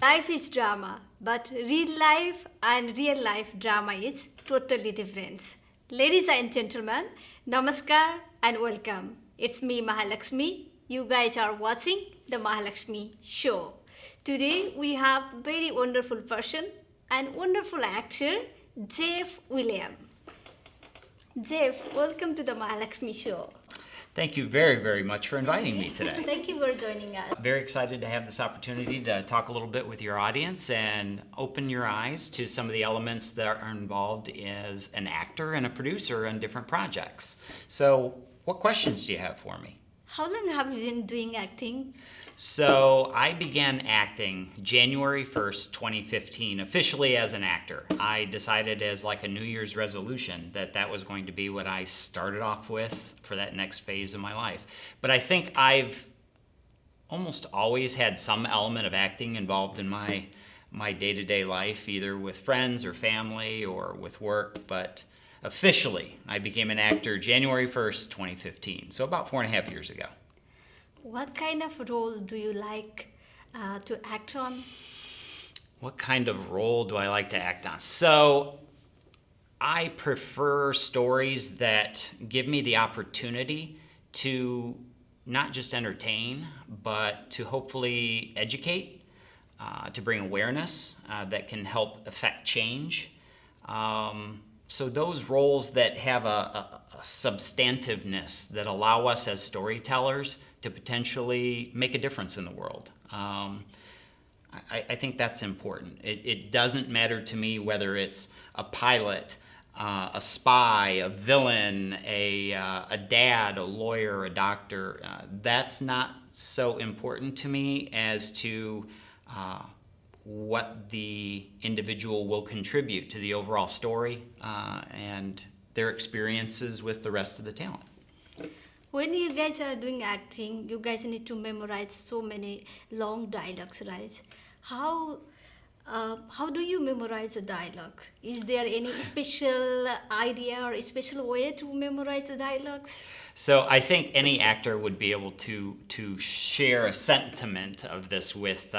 Life is drama, but real life and real life drama is totally different. Ladies and gentlemen, namaskar and welcome. It's me Mahalaxmi. You guys are watching the Mahalaxmi show. Today we have very wonderful person and wonderful actor Jeff William. Jeff, welcome to the Mahalaxmi show. Thank you very, very much for inviting me today. Thank you for joining us. Very excited to have this opportunity to talk a little bit with your audience and open your eyes to some of the elements that are involved as an actor and a producer on different projects. So, what questions do you have for me? How long have you been doing acting? So, I began acting January 1st, 2015, officially as an actor. I decided as like a New Year's resolution that was going to be what I started off with for that next phase of my life. But I think I've almost always had some element of acting involved in my day-to-day life, either with friends or family or with work. But officially, I became an actor January 1st, 2015, so about 4.5 years ago. What kind of role do you like to act on? What kind of role do I like to act on? So I prefer stories that give me the opportunity to not just entertain, but to hopefully educate, to bring awareness that can help affect change. So those roles that have a substantiveness that allow us as storytellers to potentially make a difference in the world. I think that's important. It doesn't matter to me whether it's a pilot, a spy, a villain, a dad, a lawyer, a doctor. That's not so important to me as to what the individual will contribute to the overall story and their experiences with the rest of the talent. When you guys are doing acting, you guys need to memorize so many long dialogues, right? How do you memorize the dialogues? Is there any special idea or a special way to memorize the dialogues? So I think any actor would be able to share a sentiment of this with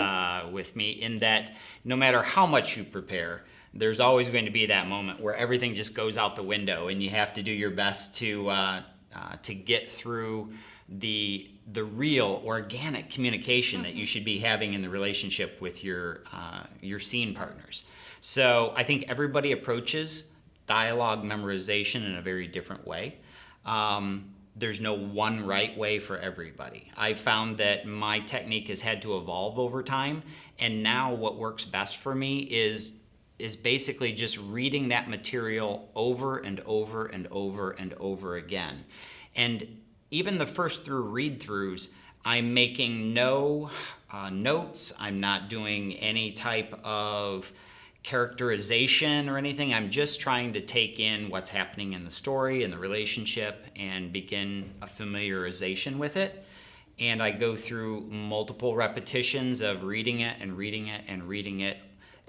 me, in that no matter how much you prepare, there's always going to be that moment where everything just goes out the window, and you have to do your best to get through the real organic communication that you should be having in the relationship with your scene partners. So I think everybody approaches dialogue memorization in a very different way. There's no one right way for everybody. I found that my technique has had to evolve over time, and now what works best for me is basically just reading that material over and over and over and over again. And even the first through read-throughs, I'm making no notes. I'm not doing any type of characterization or anything. I'm just trying to take in what's happening in the story and the relationship and begin a familiarization with it. And I go through multiple repetitions of reading it and reading it and reading it.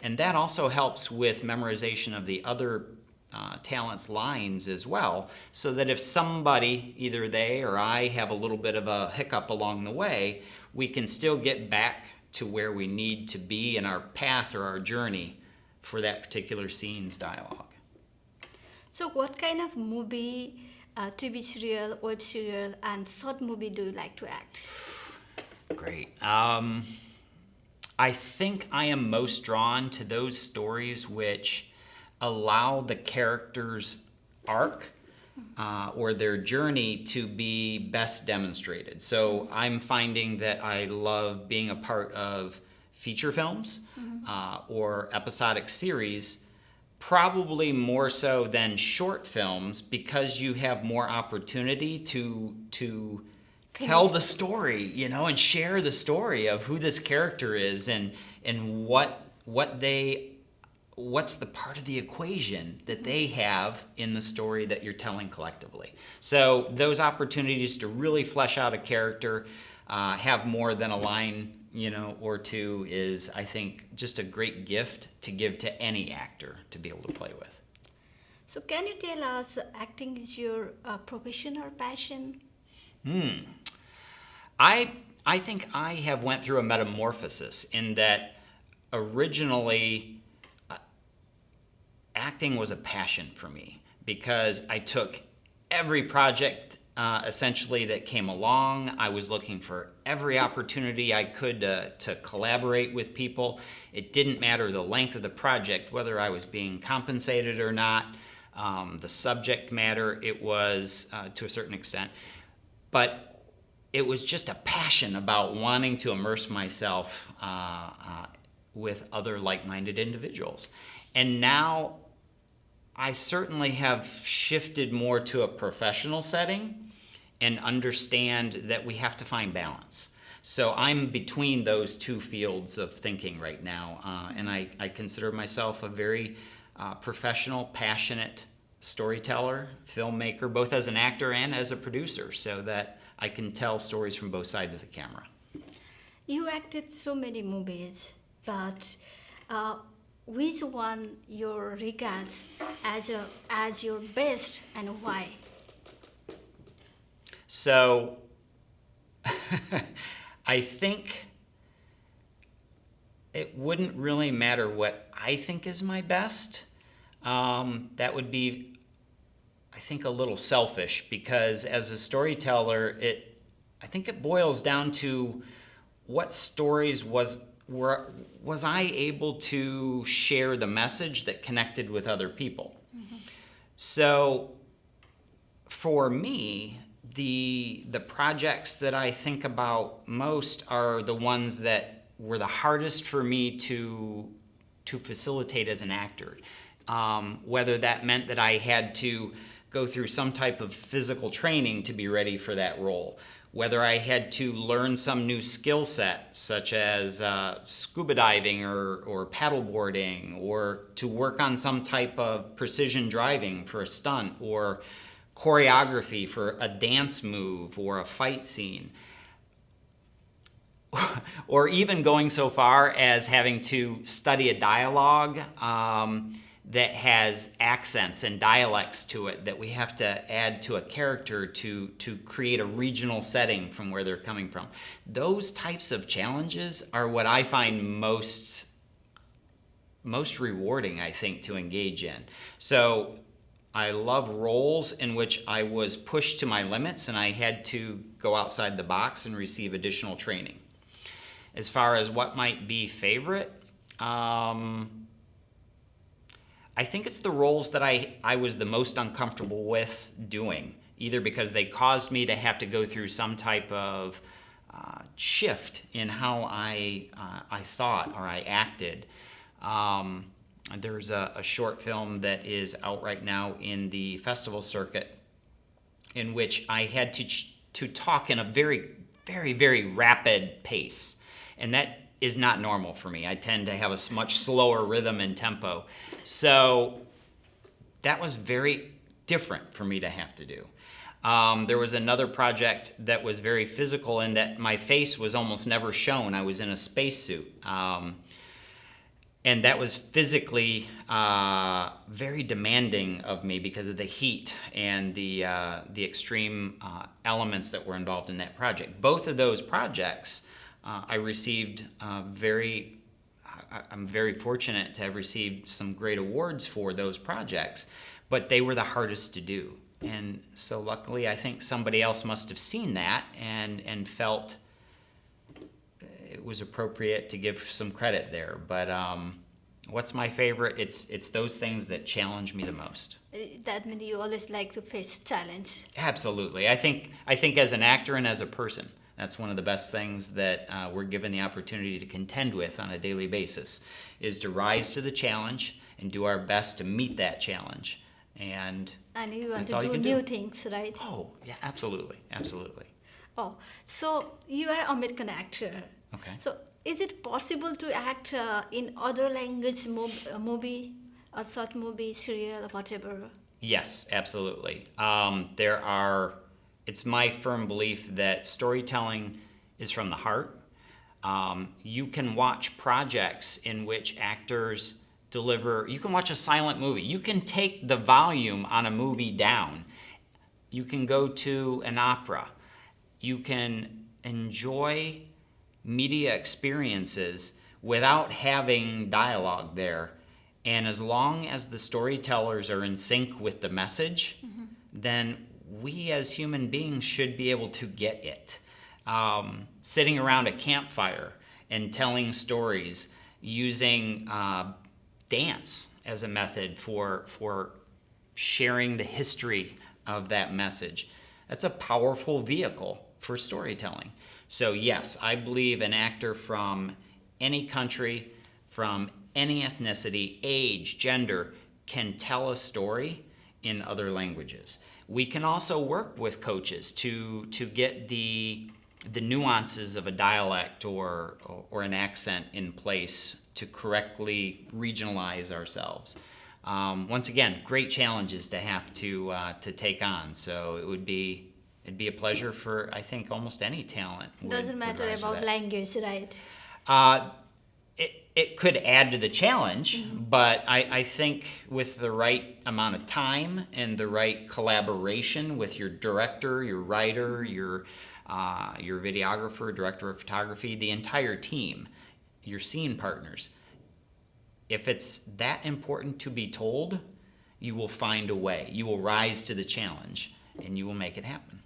And that also helps with memorization of the other talent's lines as well, so that if somebody, either they or I, have a little bit of a hiccup along the way, we can still get back to where we need to be in our path or our journey for that particular scene's dialogue. So what kind of movie, TV serial, web serial, and short movie do you like to act? Great. I think I am most drawn to those stories which allow the character's arc or their journey to be best demonstrated. So I'm finding that I love being a part of feature films or episodic series, probably more so than short films, because you have more opportunity to tell the story, and share the story of who this character is and what's the part of the equation that they have in the story that you're telling collectively. So those opportunities to really flesh out a character, have more than a line, or two, is, I think, just a great gift to give to any actor to be able to play with. So can you tell us, acting is your profession or passion? I think I have went through a metamorphosis in that originally, acting was a passion for me because I took every project essentially that came along. I was looking for every opportunity I could to collaborate with people. It didn't matter the length of the project, whether I was being compensated or not. The subject matter, it was to a certain extent. But it was just a passion about wanting to immerse myself with other like-minded individuals. And now I certainly have shifted more to a professional setting and understand that we have to find balance. So I'm between those two fields of thinking right now, and I consider myself a very professional, passionate storyteller, filmmaker, both as an actor and as a producer, so that I can tell stories from both sides of the camera. You acted so many movies, but which one you regards as your best and why? So I think it wouldn't really matter what I think is my best. That would be, I think, a little selfish, because as a storyteller, I think it boils down to what stories was I able to share the message that connected with other people. Mm-hmm. So for me, the projects that I think about most are the ones that were the hardest for me to facilitate as an actor. Whether that meant that I had to go through some type of physical training to be ready for that role, whether I had to learn some new skill set, such as scuba diving or paddleboarding, or to work on some type of precision driving for a stunt, or choreography for a dance move or a fight scene, or even going so far as having to study a dialogue that has accents and dialects to it that we have to add to a character to create a regional setting from where they're coming from. Those types of challenges are what I find most rewarding, I think, to engage in. So I love roles in which I was pushed to my limits and I had to go outside the box and receive additional training. As far as what might be favorite, I think it's the roles that I was the most uncomfortable with doing, either because they caused me to have to go through some type of shift in how I thought or I acted. There's a short film that is out right now in the festival circuit in which I had to talk in a very, very, very rapid pace. And that is not normal for me. I tend to have a much slower rhythm and tempo. So that was very different for me to have to do. There was another project that was very physical in that my face was almost never shown. I was in a spacesuit. And that was physically very demanding of me because of the heat and the extreme elements that were involved in that project. Both of those projects I received I'm very fortunate to have received some great awards for those projects, but they were the hardest to do. And so luckily, I think somebody else must have seen that and felt it was appropriate to give some credit there. But what's my favorite? It's those things that challenge me the most. That means you always like to face challenge. Absolutely. I think as an actor and as a person, that's one of the best things that we're given the opportunity to contend with on a daily basis, is to rise to the challenge and do our best to meet that challenge. And you want that's to all you do can new do. things, right? Oh, yeah, absolutely, absolutely. Oh, so you are an American actor. Okay. So is it possible to act in other language movie or short movie, serial, or whatever? Yes, absolutely. It's my firm belief that storytelling is from the heart. You can watch projects in which actors deliver. You can watch a silent movie. You can take the volume on a movie down. You can go to an opera. You can enjoy media experiences without having dialogue there. And as long as the storytellers are in sync with the message, then we as human beings should be able to get it. Sitting around a campfire and telling stories, using dance as a method for sharing the history of that message. That's a powerful vehicle for storytelling. So yes, I believe an actor from any country, from any ethnicity, age, gender, can tell a story in other languages. We can also work with coaches to get the nuances of a dialect or an accent in place to correctly regionalize ourselves. Once again, great challenges to have to take on. So it'd be a pleasure for, I think, almost any talent. Doesn't matter about language, right? It could add to the challenge, but I think with the right amount of time and the right collaboration with your director, your writer, your videographer, director of photography, the entire team, your scene partners, if it's that important to be told, you will find a way. You will rise to the challenge, and you will make it happen.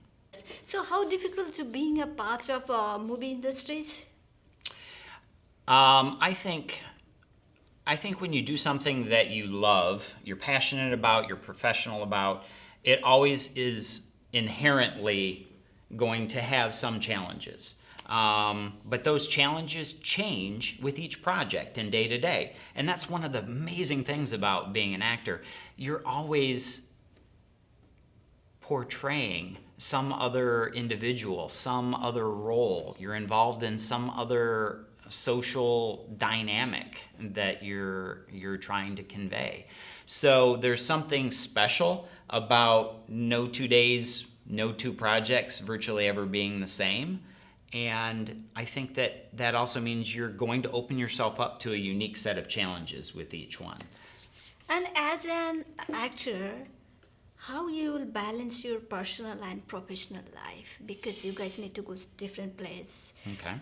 So how difficult to being a part of movie industries? I think when you do something that you love, you're passionate about, you're professional about, it always is inherently going to have some challenges. But those challenges change with each project and day to day. And that's one of the amazing things about being an actor. You're always portraying some other individual, some other role. You're involved in some other social dynamic that you're trying to convey. So there's something special about no 2 days, no two projects virtually ever being the same. And I think that also means you're going to open yourself up to a unique set of challenges with each one. And as an actor, how you will balance your personal and professional life? Because you guys need to go to different places. Okay.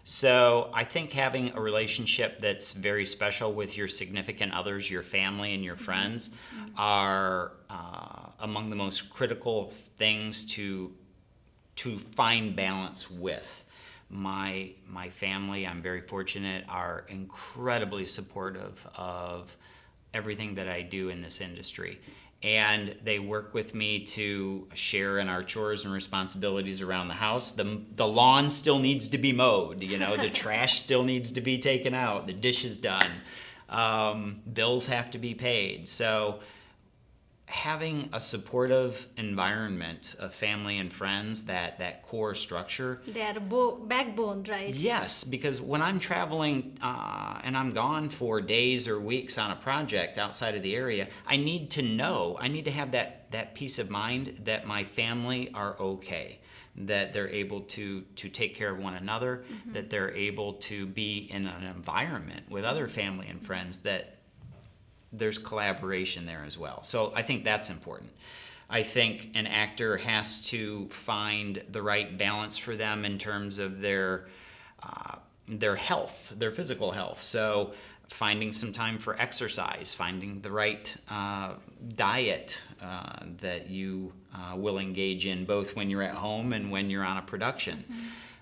So I think having a relationship that's very special with your significant others, your family and your friends, are among the most critical things to find balance with. My family, I'm very fortunate, are incredibly supportive of everything that I do in this industry. And they work with me to share in our chores and responsibilities around the house. The lawn still needs to be mowed, the trash still needs to be taken out, the dishes done, bills have to be paid. So having a supportive environment of family and friends, that core structure. They are backbone, right? Yes, because when I'm traveling and I'm gone for days or weeks on a project outside of the area, I need to have that peace of mind that my family are okay, that they're able to take care of one another, that they're able to be in an environment with other family and friends that there's collaboration there as well. So I think that's important. I think an actor has to find the right balance for them in terms of their health, their physical health. So finding some time for exercise, finding the right diet that you will engage in both when you're at home and when you're on a production.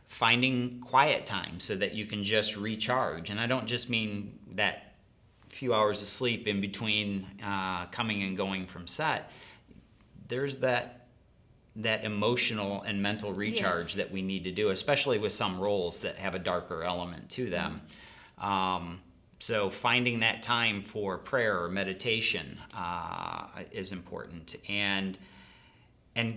Finding quiet time so that you can just recharge. And I don't just mean that few hours of sleep in between coming and going from set. There's that emotional and mental recharge that we need to do, especially with some roles that have a darker element to them. So finding that time for prayer or meditation is important, and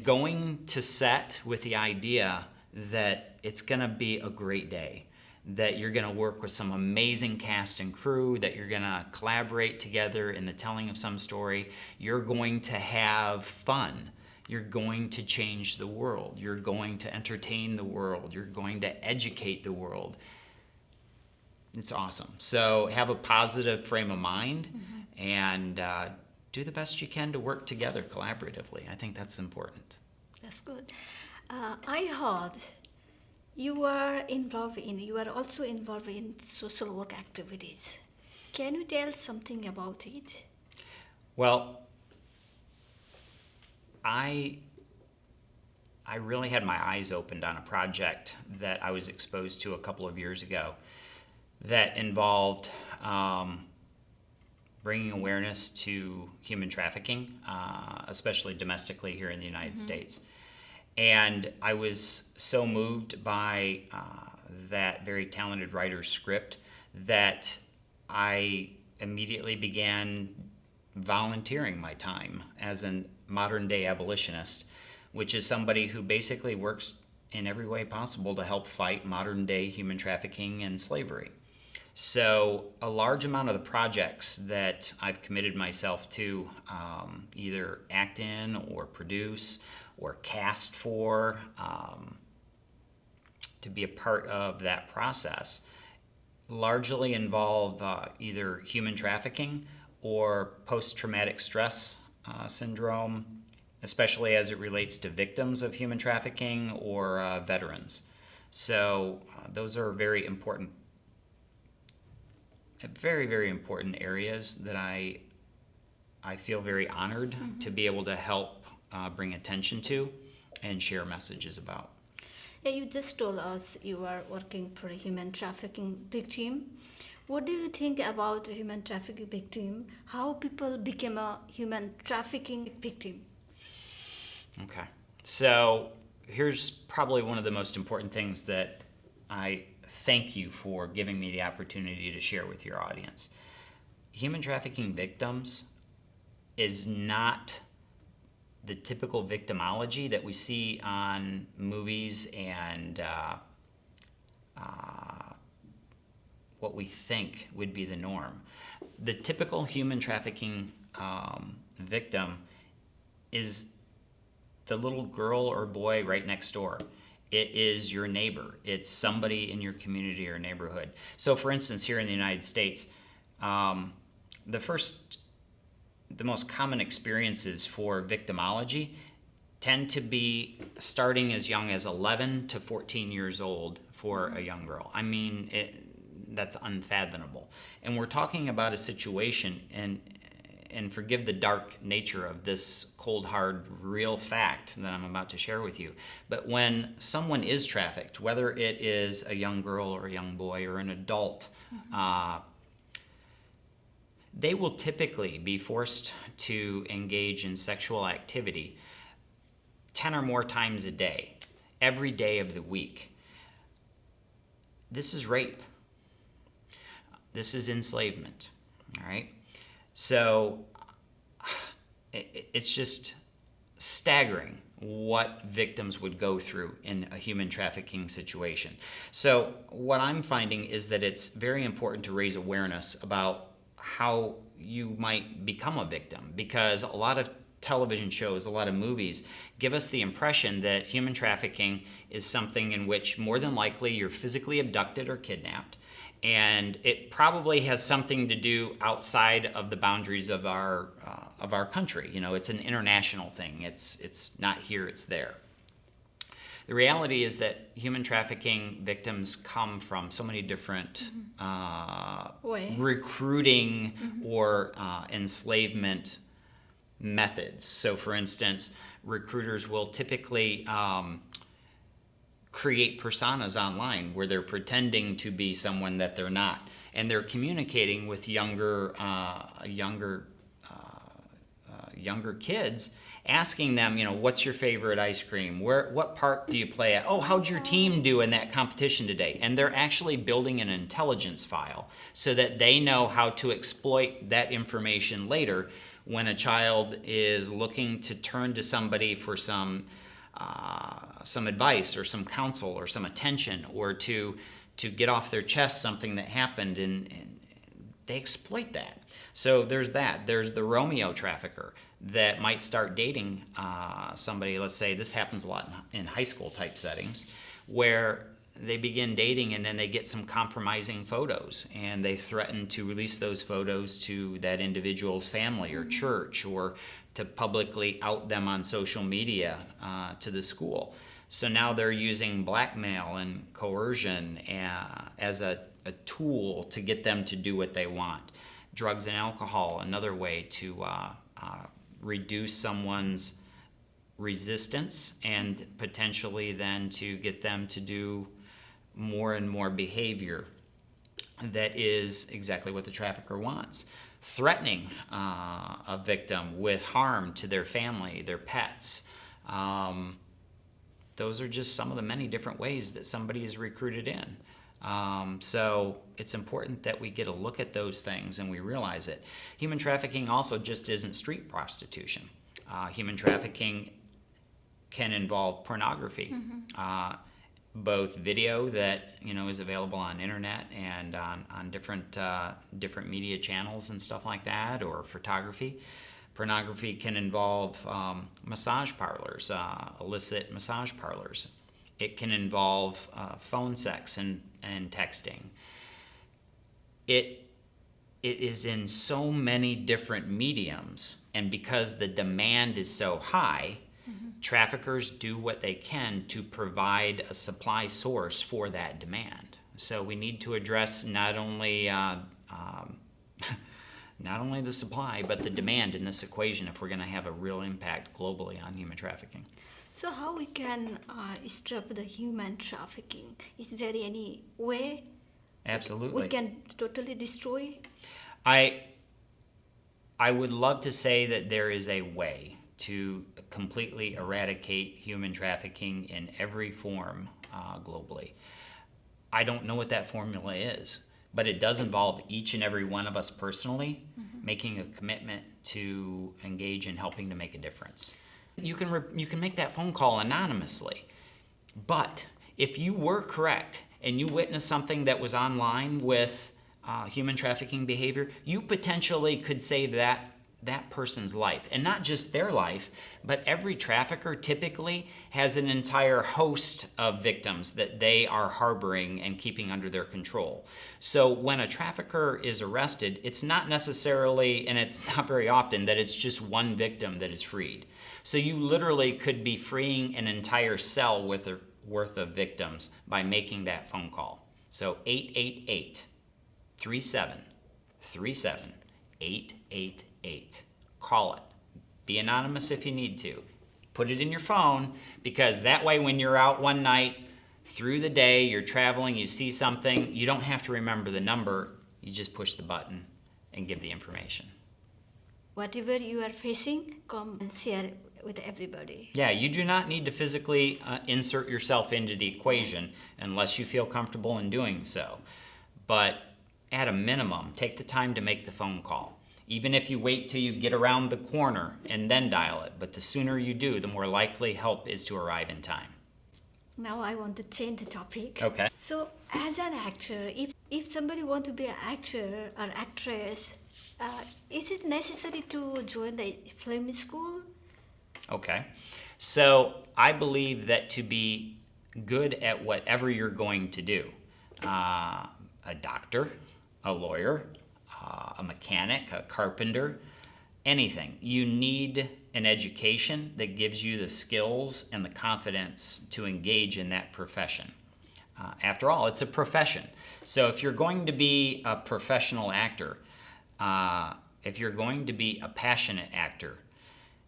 going to set with the idea that it's going to be a great day, that you're going to work with some amazing cast and crew, that you're going to collaborate together in the telling of some story. You're going to have fun. You're going to change the world. You're going to entertain the world. You're going to educate the world. It's awesome. So have a positive frame of mind and do the best you can to work together collaboratively. I think that's important. That's good. I heard You are also involved in social work activities. Can you tell something about it? Well, I I really had my eyes opened on a project that I was exposed to a couple of years ago that involved bringing awareness to human trafficking, especially domestically here in the United States. And I was so moved by that very talented writer's script that I immediately began volunteering my time as a modern day abolitionist, which is somebody who basically works in every way possible to help fight modern day human trafficking and slavery. So a large amount of the projects that I've committed myself to either act in or produce or cast for, to be a part of that process largely involve either human trafficking or post-traumatic stress syndrome, especially as it relates to victims of human trafficking or veterans. So those are very, very important areas that I feel very honored to be able to help bring attention to and share messages about. Yeah, you just told us you are working for a human trafficking victim. What do you think about a human trafficking victim? How people become a human trafficking victim? Okay. So here's probably one of the most important things that I thank you for giving me the opportunity to share with your audience. Human trafficking victims is not the typical victimology that we see on movies and what we think would be the norm. The typical human trafficking victim is the little girl or boy right next door. It is your neighbor. It's somebody in your community or neighborhood. So for instance, here in the United States, the most common experiences for victimology tend to be starting as young as 11 to 14 years old for a young girl. I mean, that's unfathomable. And we're talking about a situation, and forgive the dark nature of this cold, hard, real fact that I'm about to share with you. But when someone is trafficked, whether it is a young girl or a young boy or an adult, they will typically be forced to engage in sexual activity 10 or more times a day, every day of the week. This is rape. This is enslavement, all right? So it's just staggering what victims would go through in a human trafficking situation. So what I'm finding is that it's very important to raise awareness about how you might become a victim, because a lot of television shows, a lot of movies give us the impression that human trafficking is something in which more than likely you're physically abducted or kidnapped, and it probably has something to do outside of the boundaries of our country. You know, it's an international thing. It's not here, it's there. The reality is that human trafficking victims come from so many different recruiting or enslavement methods. So, for instance, recruiters will typically create personas online where they're pretending to be someone that they're not, and they're communicating with younger kids, asking them, you know, what's your favorite ice cream? What park do you play at? Oh, how'd your team do in that competition today? And they're actually building an intelligence file so that they know how to exploit that information later when a child is looking to turn to somebody for some advice or some counsel or some attention, or to get off their chest something that happened, and they exploit that. So there's that. There's the Romeo trafficker that might start dating somebody. Let's say this happens a lot in high school type settings, where they begin dating and then they get some compromising photos, and they threaten to release those photos to that individual's family or church, or to publicly out them on social media to the school. So now they're using blackmail and coercion as a tool to get them to do what they want. Drugs and alcohol, another way to reduce someone's resistance and potentially then to get them to do more and more behavior that is exactly what the trafficker wants. Threatening a victim with harm to their family, their pets. Those are just some of the many different ways that somebody is recruited in. So it's important that we get a look at those things and we realize it. Human trafficking also just isn't street prostitution. Human trafficking can involve pornography, both video that is available on internet and on different media channels and stuff like that, or photography. Pornography can involve massage parlors, illicit massage parlors. It can involve phone sex and texting. It is in so many different mediums, and because the demand is so high, traffickers do what they can to provide a supply source for that demand. So we need to address not only the supply, but the demand in this equation if we're going to have a real impact globally on human trafficking. So how we can stop the human trafficking? Is there any way? Absolutely. We can totally destroy? I would love to say that there is a way to completely eradicate human trafficking in every form globally. I don't know what that formula is, but it does involve each and every one of us personally making a commitment to engage in helping to make a difference. You can make that phone call anonymously, but if you were correct and you witnessed something that was online with human trafficking behavior, you potentially could save that person's life. And not just their life, but every trafficker typically has an entire host of victims that they are harboring and keeping under their control. So when a trafficker is arrested, it's not necessarily, and it's not very often, that it's just one victim that is freed. So you literally could be freeing an entire cell worth of victims by making that phone call. So 888-3737-888. Call it. Be anonymous if you need to. Put it in your phone, because that way when you're out one night, through the day, you're traveling, you see something, you don't have to remember the number, you just push the button and give the information. Whatever you are facing, come and share with everybody. Yeah, you do not need to physically insert yourself into the equation unless you feel comfortable in doing so. But at a minimum, take the time to make the phone call. Even if you wait till you get around the corner and then dial it. But the sooner you do, the more likely help is to arrive in time. Now I want to change the topic. Okay. So as an actor, if somebody wants to be an actor or actress, is it necessary to join the film school? Okay. So I believe that to be good at whatever you're going to do, a doctor, a lawyer, a mechanic, a carpenter, anything, you need an education that gives you the skills and the confidence to engage in that profession. After all, it's a profession. So if you're going to be a professional actor, if you're going to be a passionate actor,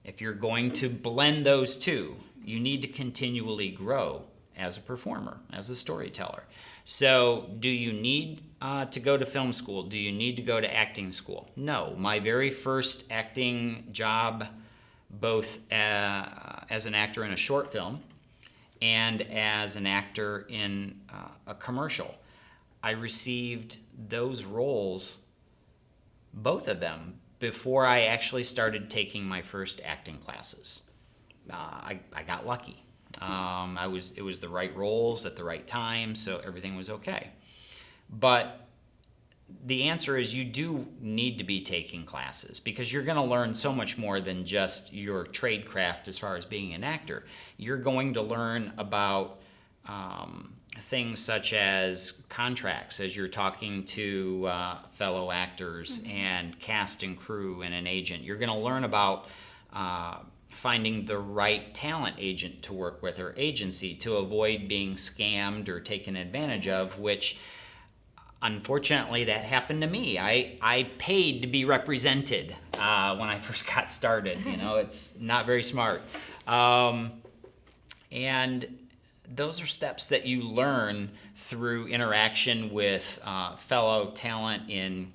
if you're going to blend those two, you need to continually grow as a performer, as a storyteller. So do you need to go to film school? Do you need to go to acting school? No. My very first acting job, both as an actor in a short film and as an actor in a commercial, I received those roles, both of them, before I actually started taking my first acting classes. I got lucky. It was the right roles at the right time, so everything was okay. But the answer is you do need to be taking classes, because you're going to learn so much more than just your trade craft as far as being an actor. You're going to learn about things such as contracts as you're talking to fellow actors and cast and crew and an agent. You're going to learn about finding the right talent agent to work with or agency to avoid being scammed or taken advantage of, which unfortunately that happened to me. I paid to be represented when I first got started. It's not very smart. And those are steps that you learn through interaction with fellow talent in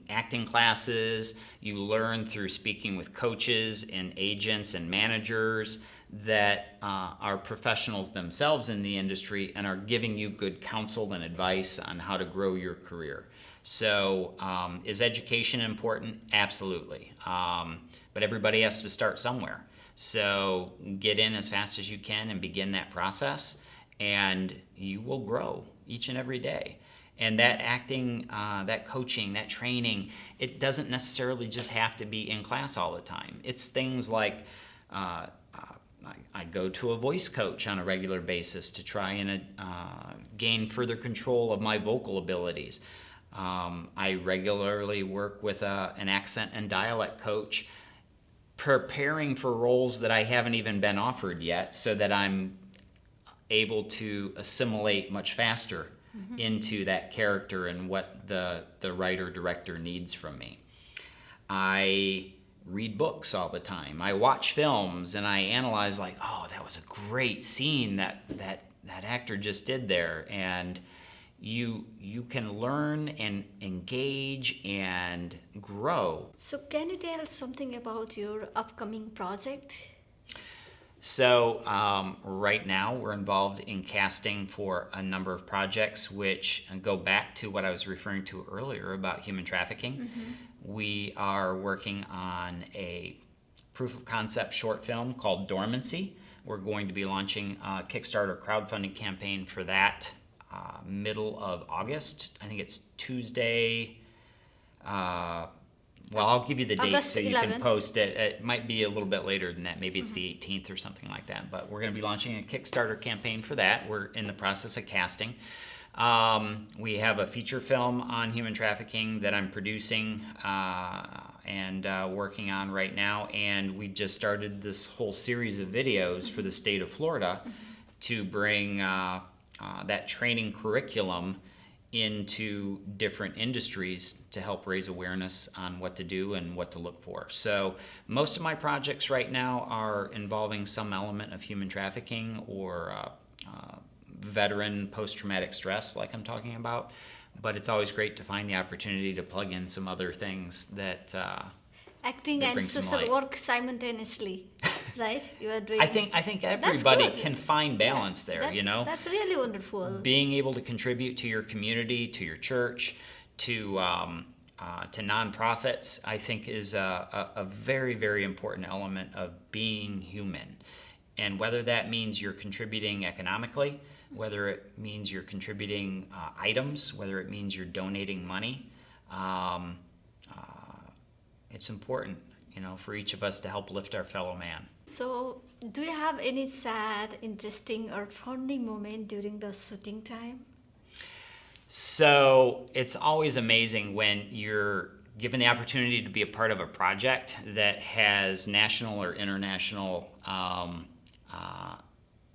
acting classes. You learn through speaking with coaches and agents and managers that are professionals themselves in the industry and are giving you good counsel and advice on how to grow your career. So is education important? Absolutely. But everybody has to start somewhere. So get in as fast as you can and begin that process, and you will grow each and every day. And that acting, that coaching, that training, it doesn't necessarily just have to be in class all the time. It's things like I go to a voice coach on a regular basis to try and gain further control of my vocal abilities. I regularly work with an accent and dialect coach, preparing for roles that I haven't even been offered yet, so that I'm able to assimilate much faster into that character and what the writer-director needs from me. I read books all the time. I watch films and I analyze, like, oh, that was a great scene that actor just did there. And you can learn and engage and grow. So can you tell us something about your upcoming project? So right now we're involved in casting for a number of projects which go back to what I was referring to earlier about human trafficking. We are working on a proof of concept short film called Dormancy. We're going to be launching a Kickstarter crowdfunding campaign for that middle of August. I think it's Tuesday. Well, I'll give you the date August so you 11. can post it. It might be a little bit later than that. Maybe it's the 18th or something like that. But we're going to be launching a Kickstarter campaign for that. We're in the process of casting. We have a feature film on human trafficking that I'm producing and working on right now. And we just started this whole series of videos for the state of Florida to bring that training curriculum into different industries to help raise awareness on what to do and what to look for. So most of my projects right now are involving some element of human trafficking or veteran post-traumatic stress like I'm talking about, but it's always great to find the opportunity to plug in some other things that acting that and bring some social light. work simultaneously, right? You are doing. I think everybody good. can find balance there, That's really wonderful. being able to contribute to your community, to your church, to nonprofits, I think is a very, very important element of being human. And whether that means you're contributing economically, whether it means you're contributing items, whether it means you're donating money, it's important, for each of us to help lift our fellow man. So, do you have any sad, interesting, or funny moment during the shooting time? So it's always amazing when you're given the opportunity to be a part of a project that has national or international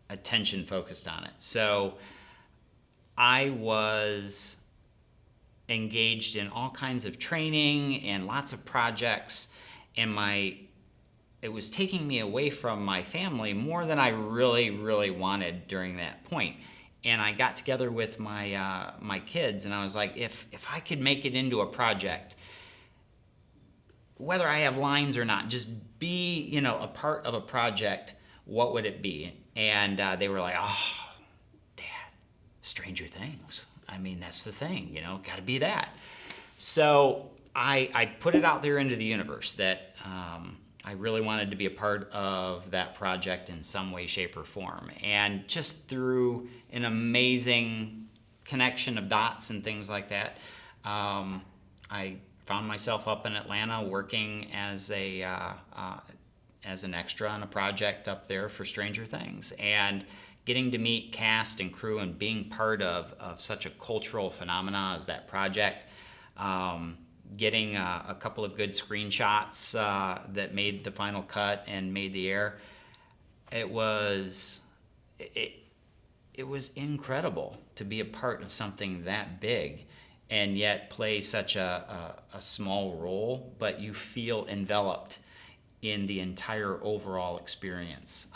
attention focused on it. So I was engaged in all kinds of training and lots of projects, and it was taking me away from my family more than I really, really wanted during that point. And I got together with my kids, and I was like, if I could make it into a project, whether I have lines or not, just be a part of a project, what would it be? And they were like, oh, Dad, Stranger Things. I mean, that's the thing, got to be that. So I put it out there into the universe that I really wanted to be a part of that project in some way, shape, or form. And just through an amazing connection of dots and things like that, I found myself up in Atlanta working as an extra on a project up there for Stranger Things. And getting to meet cast and crew and being part of such a cultural phenomena as that project, getting a couple of good screenshots that made the final cut and made the air, it was incredible to be a part of something that big and yet play such a small role, but you feel enveloped in the entire overall experience.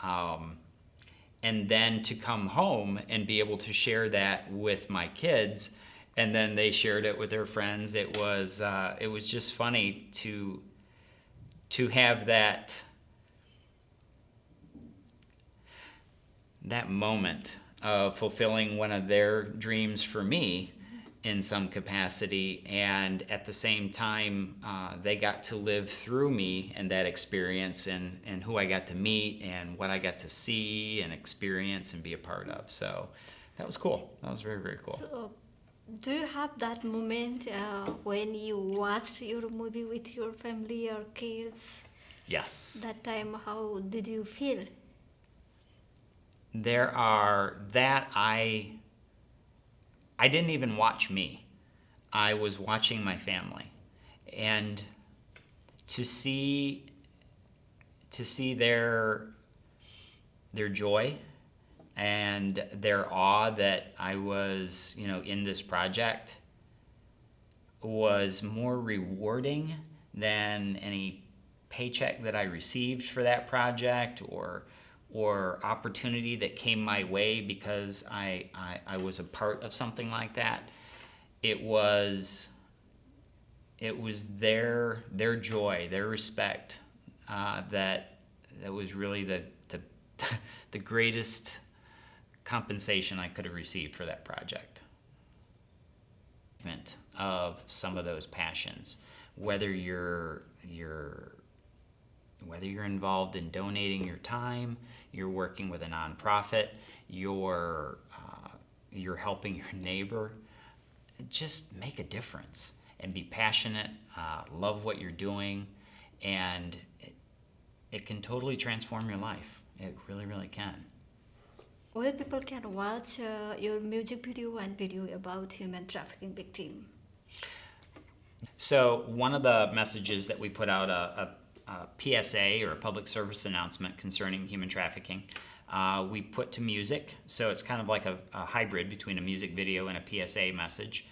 And then to come home and be able to share that with my kids, and then they shared it with their friends. It was just funny to have that moment of fulfilling one of their dreams for me in some capacity, and at the same time they got to live through me and that experience, and who I got to meet and what I got to see and experience and be a part of. So that was cool. That was very, very cool. So, do you have that moment when you watched your movie with your family or kids? Yes. That time, how did you feel? There are that I didn't even watch me. I was watching my family, and to see their joy and their awe that I was, in this project was more rewarding than any paycheck that I received for that project or opportunity that came my way because I was a part of something like that. It was their joy, their respect that was really the greatest compensation I could have received for that project. Of some of those passions, whether you're involved in donating your time, you're working with a nonprofit, you're helping your neighbor, just make a difference and be passionate, love what you're doing, and it can totally transform your life. It really, really can. Where people can watch your music video and video about human trafficking victim? So one of the messages that we put out, a PSA or a public service announcement concerning human trafficking, we put to music. So it's kind of like a hybrid between a music video and a PSA message.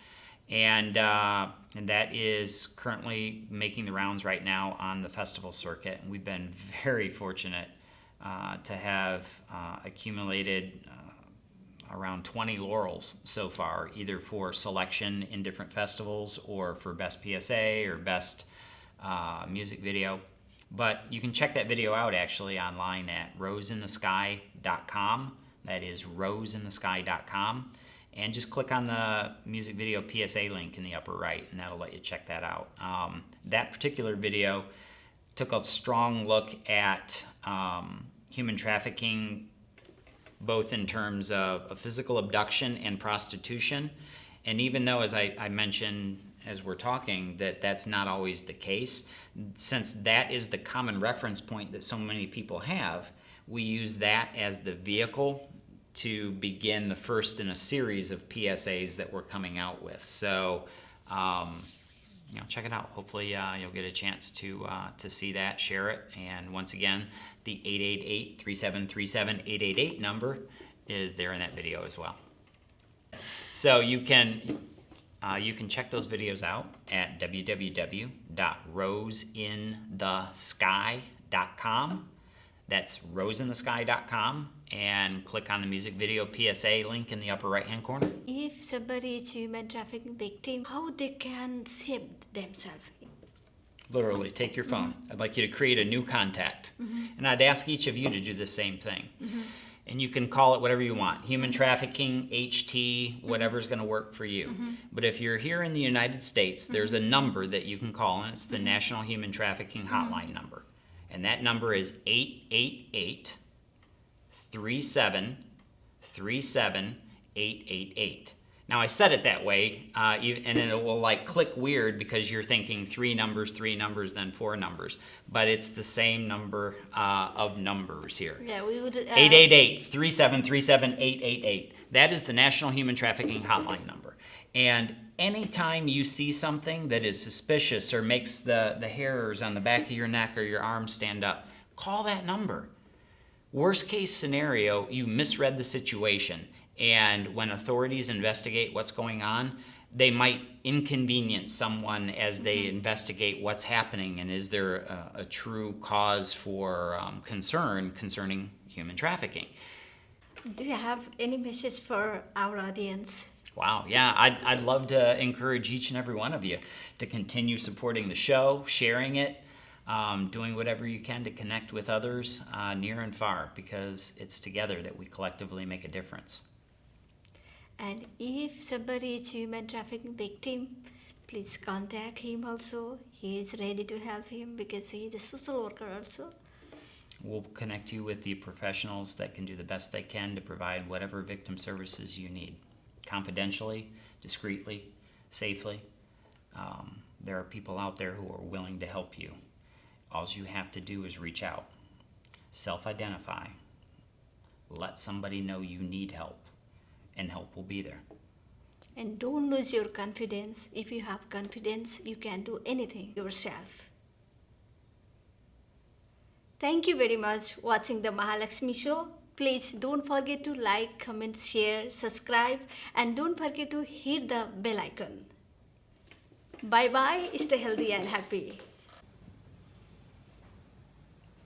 And that is currently making the rounds right now on the festival circuit. And we've been very fortunate to have accumulated around 20 laurels so far, either for selection in different festivals or for Best PSA or Best Music Video. But you can check that video out actually online at roseinthesky.com. That is roseinthesky.com. And just click on the music video PSA link in the upper right, and that'll let you check that out. That particular video took a strong look at human trafficking, both in terms of physical abduction and prostitution. And even though, as I mentioned as we're talking, that's not always the case, since that is the common reference point that so many people have, we use that as the vehicle to begin the first in a series of PSAs that we're coming out with. So, check it out. Hopefully, you'll get a chance to see that, share it, and once again, the 888-3737-888 number is there in that video as well. So you can check those videos out at www.roseinthesky.com. That's roseinthesky.com, and click on the music video PSA link in the upper right-hand corner. If somebody is human trafficking victim, how they can save themselves? Literally, take your phone. I'd like you to create a new contact. And I'd ask each of you to do the same thing. And you can call it whatever you want. Human trafficking, HT, whatever's going to work for you. But if you're here in the United States, there's a number that you can call, and it's the National Human Trafficking Hotline number. And that number is 888-3737-888. Now, I said it that way, and it will click weird because you're thinking three numbers, then four numbers. But it's the same number of numbers here. Yeah, we would... 888-3737-888. That is the National Human Trafficking Hotline number. And anytime you see something that is suspicious or makes the hairs on the back of your neck or your arms stand up, call that number. Worst case scenario, you misread the situation, and when authorities investigate what's going on, they might inconvenience someone as they investigate what's happening and is there a true cause for concern concerning human trafficking. Do you have any message for our audience? Wow, yeah, I'd love to encourage each and every one of you to continue supporting the show, sharing it, doing whatever you can to connect with others near and far, because it's together that we collectively make a difference. And if somebody is human trafficking victim, please contact him also. He is ready to help him because he is a social worker also. We'll connect you with the professionals that can do the best they can to provide whatever victim services you need, confidentially, discreetly, safely. There are people out there who are willing to help you. All you have to do is reach out, self-identify, let somebody know you need help, and help will be there. And don't lose your confidence. If you have confidence, you can do anything yourself. Thank you very much for watching the Mahalaxmi show. Please don't forget to like, comment, share, subscribe, and don't forget to hit the bell icon. Bye-bye. Stay healthy and happy.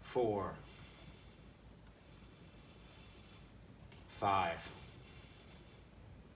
4, 5.